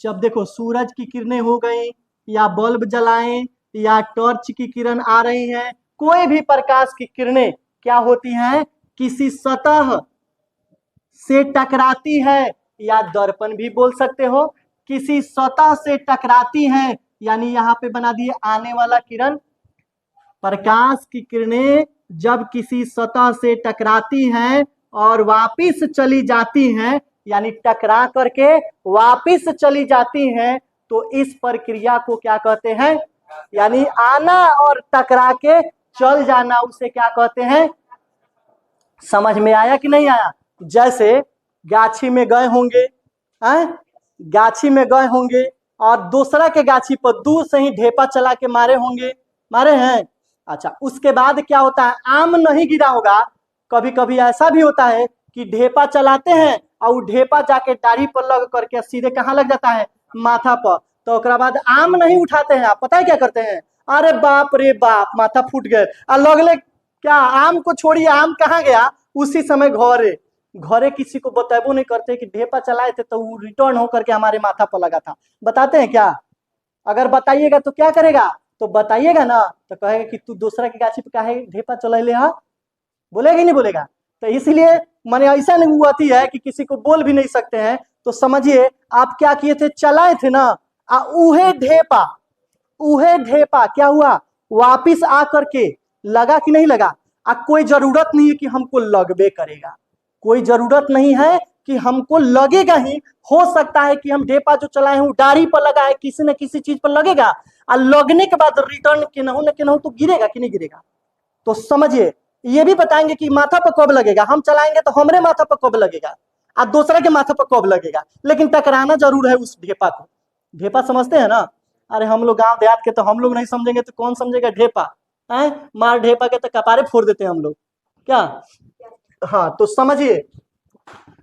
जब देखो सूरज की किरणें हो गई, या बल्ब जलाएं, या टॉर्च की किरण आ रही है, कोई भी प्रकाश की किरणें क्या होती हैं? किसी सतह से टकराती है, या दर्पण भी बोल सकते हो। किसी सतह से टकराती है, यानी यहाँ पे बना दिए आने वाला किरण। प्रकाश की किरणें जब किसी सतह से टकराती हैं और वापिस चली जाती हैं, यानी टकरा करके वापिस चली जाती हैं, तो इस प्रक्रिया को क्या कहते हैं? यानी आना और टकरा के चल जाना, उसे क्या कहते हैं? समझ में आया कि नहीं आया? जैसे गाछी में गए होंगे, गाछी में गए होंगे और दूसरा के गाछी पर दूर से ही ढेपा चला के मारे होंगे, मारे हैं। अच्छा, उसके बाद क्या होता है? आम नहीं गिरा होगा। कभी कभी ऐसा भी होता है कि ढेपा चलाते हैं और वो ढेपा जाके दाढ़ी पर लग करके सीधे कहाँ लग जाता है? माथा पर। तो उसके बाद आम नहीं उठाते हैं, आप पता है क्या करते हैं? अरे बाप रे बाप, माथा फूट गए, लगले क्या? आम को छोड़िए, आम कहाँ गया? उसी समय घरे घरे किसी को बतेबो नहीं करते कि ढेपा चलाए थे तो वो रिटर्न होकर के हमारे माथा पर लगा था। बताते हैं क्या? अगर बताइएगा तो क्या करेगा? तो बताइएगा ना तो कहेगा कि तू दूसरा की गाछी पे काहे ढेपा चला, हाँ बोलेगा ही नहीं बोलेगा। तो इसलिए मैंने ऐसा नहीं हुआ है कि किसी को बोल भी नहीं सकते हैं। तो समझिए आप क्या किए थे? चलाए थे ना, उहे ढेपा क्या हुआ? वापिस आ करके लगा कि नहीं लगा? कोई जरूरत नहीं है कि हमको लगबे करेगा, कोई जरूरत नहीं है कि हमको लगेगा ही। हो सकता है कि हम ढेपा जो चलाए हैं डाढ़ी पर लगा है, किसी न किसी चीज पर लगेगा, और लगने के बाद रिटर्न के न तो गिरेगा कि नहीं गिरेगा। तो समझिए, ये भी बताएंगे कि माथा पर कब लगेगा। हम चलाएंगे तो हमारे माथा पर कब लगेगा और दूसरे के माथा पर कब लगेगा, लेकिन टकराना जरूर है उस ढेपा को। ढेपा समझते हैं ना? अरे हम लोग गांव देहात के, तो हम लोग नहीं समझेंगे तो कौन समझेगा ढेपा? है मार ढेपा के तो कपारे फोड़ देते हैं हम लोग क्या। हाँ, तो समझिए,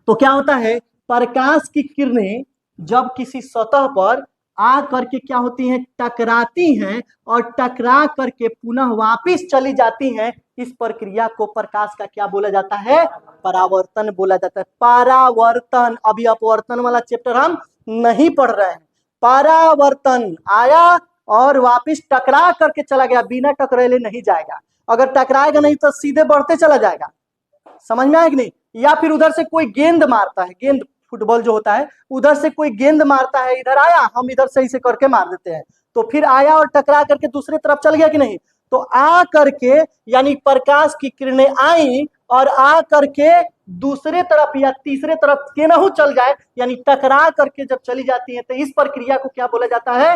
तो क्या होता है? प्रकाश की किरणें जब किसी सतह पर आ करके क्या होती हैं? टकराती हैं, और टकरा करके पुनः वापिस चली जाती हैं। इस प्रक्रिया को प्रकाश का क्या बोला जाता है? परावर्तन बोला जाता है। परावर्तन, अभी अपवर्तन वाला चैप्टर हम नहीं पढ़ रहे हैं। परावर्तन आया और वापिस टकरा करके चला गया, बिना टकराए नहीं जाएगा। अगर टकराएगा नहीं तो सीधे बढ़ते चला जाएगा। समझ में आया कि नहीं? या फिर उधर से कोई गेंद मारता है, गेंद फुटबॉल जो होता है, उधर से कोई गेंद मारता है, इधर आया, हम इधर से इसे करके मार देते हैं, तो फिर आया और टकरा करके दूसरी तरफ चल गया कि नहीं? तो आ करके यानी प्रकाश की किरणें आई और आ करके दूसरे तरफ या तीसरे तरफ केनहू चल जाए, यानी टकरा करके जब चली जाती है, तो इस प्रक्रिया को क्या बोला जाता है?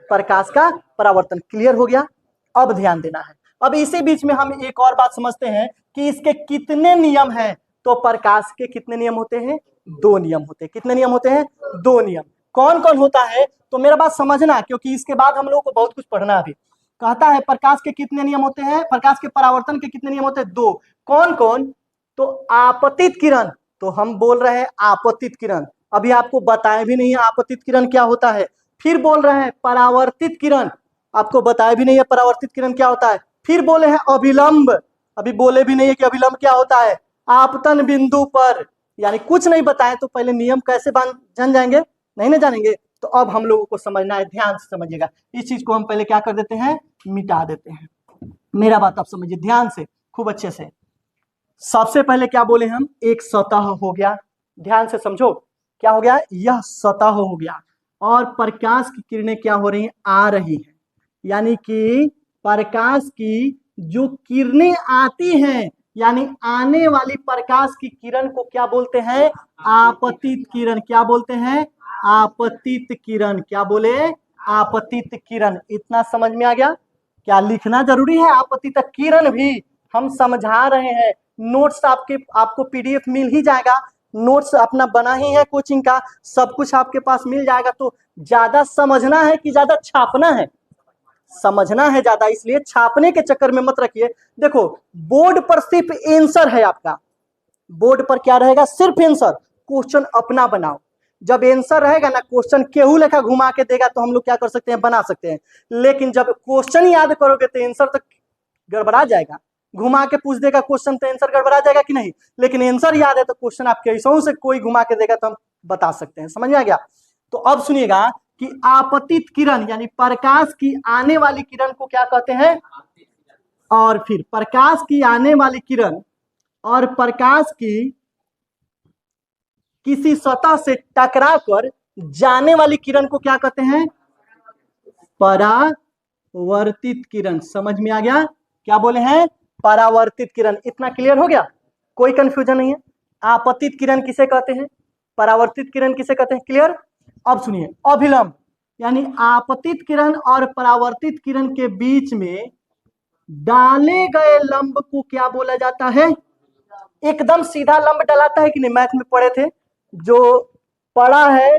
प्रकाश का परावर्तन। क्लियर हो गया? अब ध्यान देना है। अब इसी बीच में हम एक और बात समझते हैं कि इसके कितने नियम हैं। तो प्रकाश के कितने नियम होते हैं? 2 नियम होते हैं। कितने नियम होते हैं? 2 नियम। कौन कौन होता है? तो मेरा बात समझना, क्योंकि इसके बाद हम लोग को बहुत कुछ पढ़ना है। अभी कहता है प्रकाश के कितने नियम होते हैं? प्रकाश के परावर्तन के कितने नियम होते हैं? 2। कौन कौन? तो आपतित किरण, तो हम बोल रहे हैं आपतित किरण, अभी आपको बताया भी नहीं है आपतित किरण क्या होता है। फिर बोल रहे हैं परावर्तित किरण, आपको बताया भी नहीं है परावर्तित किरण क्या होता है। फिर बोले हैं अभिलंब, अभी बोले भी नहीं है कि अभिलंब क्या होता है। आपतन बिंदु पर, यानी कुछ नहीं बताए तो पहले नियम कैसे जान जाएंगे? नहीं ना जानेंगे। तो अब हम लोगों को समझना है, ध्यान से समझिएगा। इस चीज को हम पहले क्या कर देते हैं? मिटा देते हैं। मेरा बात आप समझिए ध्यान से, खूब अच्छे से। सबसे पहले क्या बोले हम? एक सतह हो गया, ध्यान से समझो, क्या हो गया? यह सतह हो गया और प्रकाश की किरणें क्या हो रही हैं? आ रही हैं, यानी कि प्रकाश की जो किरणें आती हैं, यानी आने वाली प्रकाश की किरण को क्या बोलते हैं? आपतित किरण। क्या बोलते हैं? आपतित किरण। क्या बोले? आपतित किरण। इतना समझ में आ गया? क्या लिखना जरूरी है? आपतित किरण भी हम समझा रहे हैं। नोट्स आपको पीडीएफ मिल ही जाएगा, नोट्स अपना बना ही है कोचिंग का, सब कुछ आपके पास मिल जाएगा। तो ज्यादा समझना है कि ज्यादा छापना है? समझना है ज्यादा, इसलिए छापने के चक्कर में मत रखिए। देखो बोर्ड पर सिर्फ आंसर है आपका, बोर्ड पर क्या रहेगा? सिर्फ आंसर। क्वेश्चन अपना बनाओ। जब आंसर रहेगा ना, क्वेश्चन केहू लेखा घुमा के देगा तो हम लोग क्या कर सकते हैं? बना सकते हैं। लेकिन जब क्वेश्चन याद करोगे तो आंसर तक गड़बड़ा जाएगा। घुमा के पूछ देगा क्वेश्चन तो आंसर गड़बड़ा जाएगा कि नहीं? लेकिन आंसर याद है तो क्वेश्चन आप कैसों से कोई घुमा के देगा तो हम बता सकते हैं। समझ में आ गया? तो अब सुनिएगा कि आपतित किरण यानी प्रकाश की आने वाली किरण को क्या कहते हैं? और फिर प्रकाश की आने वाली किरण और प्रकाश की किसी सतह से टकराकर जाने वाली किरण को क्या कहते हैं? परावर्तित किरण। समझ में आ गया? क्या बोले हैं? परावर्तित किरण। इतना क्लियर हो गया? कोई कंफ्यूजन नहीं है? आपतित किरण किसे कहते हैं? परावर्तित किरण किसे कहते हैं? क्लियर? अब सुनिए, अभिलंब यानी आपतित किरण और परावर्तित किरण के बीच में डाले गए लंब को क्या बोला जाता है? एकदम सीधा लंब डलाता है कि नहीं? मैथ में पढ़े थे, जो पड़ा है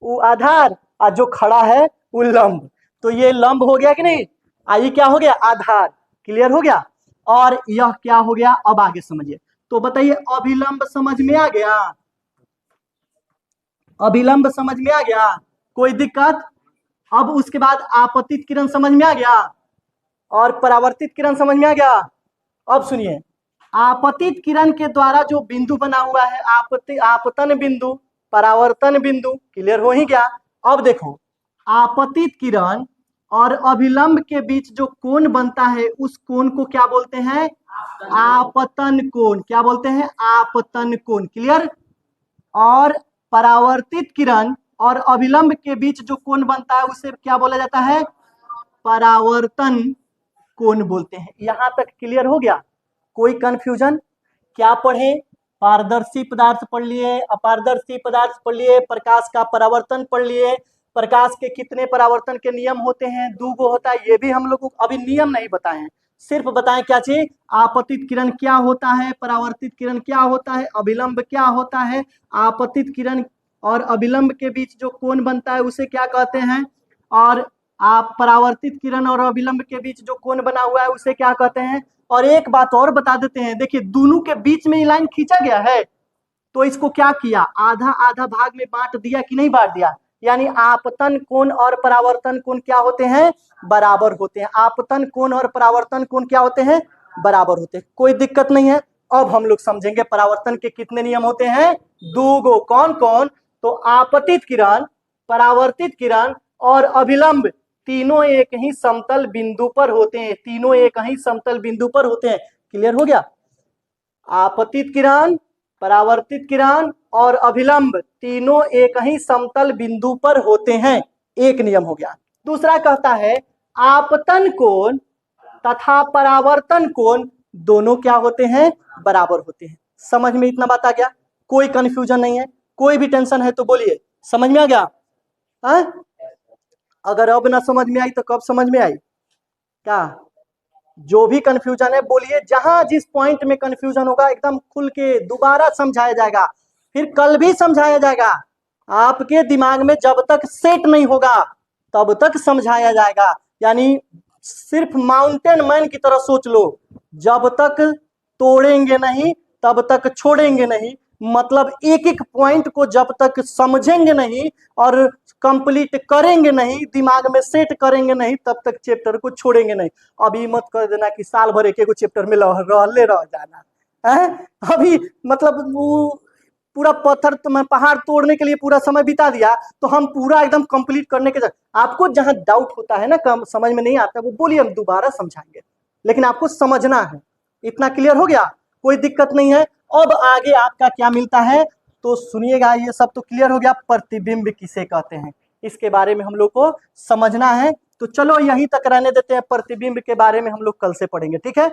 वो आधार और जो खड़ा है वो लंब। तो ये लंब हो गया कि नहीं? ये क्या हो गया? आधार। क्लियर हो गया? और यह क्या हो गया? अब आगे समझिए। तो बताइए, अभिलंब समझ में आ गया? अभिलंब समझ में आ गया? कोई दिक्कत? अब उसके बाद आपतित किरण समझ में आ गया और परावर्तित किरण समझ में आ गया। अब सुनिए, आपतित किरण के द्वारा जो बिंदु बना हुआ है आपतन बिंदु, परावर्तन बिंदु, क्लियर हो ही गया? अब देखो, आपतित किरण और अभिलंब के बीच जो कोण बनता है उस कोण को क्या बोलते हैं? आपतन कोण। क्या बोलते हैं? आपतन कोण। क्लियर? और परावर्तित किरण और अभिलंब के बीच जो कोण बनता है उसे क्या बोला जाता है? परावर्तन कोण बोलते हैं। यहां तक क्लियर हो गया? कोई कंफ्यूजन? क्या पढ़े? पारदर्शी पदार्थ पढ़ लिए, अपारदर्शी पदार्थ पढ़ लिए, प्रकाश का परावर्तन पढ़ लिए, प्रकाश के कितने परावर्तन के नियम होते हैं? 2 गो होता है, ये भी हम लोग अभी नियम नहीं बताए हैं, सिर्फ बताएं क्या चीज? आपतित किरण क्या होता है, परावर्तित किरण क्या होता है, अभिलंब क्या होता है, आपतित किरण और अभिलंब के बीच जो कोण बनता है उसे क्या कहते हैं, और आप परावर्तित किरण और अभिलंब के बीच जो कोण बना हुआ है उसे क्या कहते हैं। और एक बात और बता देते हैं, देखिए दोनों के बीच में ये लाइन खींचा गया है तो इसको क्या किया? आधा आधा भाग में बांट दिया कि नहीं बांट दिया? यानी आपतन कोण और परावर्तन कोण क्या होते हैं? बराबर होते हैं। आपतन कोण और परावर्तन कोण क्या होते हैं? बराबर होते हैं। कोई दिक्कत नहीं है? अब हम लोग समझेंगे परावर्तन के कितने नियम होते हैं? 2 गो। कौन कौन? तो आपतित किरण, परावर्तित किरण और अभिलंब तीनों एक ही समतल बिंदु पर होते हैं, तीनों एक ही समतल बिंदु पर होते हैं। क्लियर हो गया? आपतित किरण, परावर्तित किरण और अभिलंब तीनों एक ही समतल बिंदु पर होते हैं, एक नियम हो गया। दूसरा कहता है आपतन कोण तथा परावर्तन कोण दोनों क्या होते हैं? बराबर होते हैं। समझ में इतना बात आ गया? कोई कंफ्यूजन नहीं है? कोई भी टेंशन है तो बोलिए, समझ में आ गया? है? अगर अब ना समझ में आई तो कब समझ में आई? क्या जो भी कंफ्यूजन है बोलिए, जहां जिस पॉइंट में कंफ्यूजन होगा एकदम खुल के दोबारा समझाया जाएगा, फिर कल भी समझाया जाएगा। आपके दिमाग में जब तक सेट नहीं होगा तब तक समझाया जाएगा। यानी सिर्फ माउंटेन मैन की तरह सोच लो, जब तक तोड़ेंगे नहीं तब तक छोड़ेंगे नहीं। मतलब एक एक पॉइंट को जब तक समझेंगे नहीं और कंप्लीट करेंगे नहीं, दिमाग में सेट करेंगे नहीं, तब तक चैप्टर को छोड़ेंगे नहीं। अभी मत कर देना कि साल भर एक चैप्टर में रह जाना है। अभी मतलब वो पूरा पत्थर तो मैं पहाड़ तोड़ने के लिए पूरा समय बिता दिया, तो हम पूरा एकदम कंप्लीट करने के आपको जहां डाउट होता है ना, कम समझ में नहीं आता, वो बोलिए, हम दोबारा समझाएंगे, लेकिन आपको समझना है। इतना क्लियर हो गया? कोई दिक्कत नहीं है। अब आगे आपका क्या मिलता है तो सुनिएगा। ये सब तो क्लियर हो गया, प्रतिबिंब किसे कहते हैं इसके बारे में हम लोग को समझना है। तो चलो यहीं तक रहने देते हैं, प्रतिबिंब के बारे में हम लोग कल से पढ़ेंगे, ठीक है?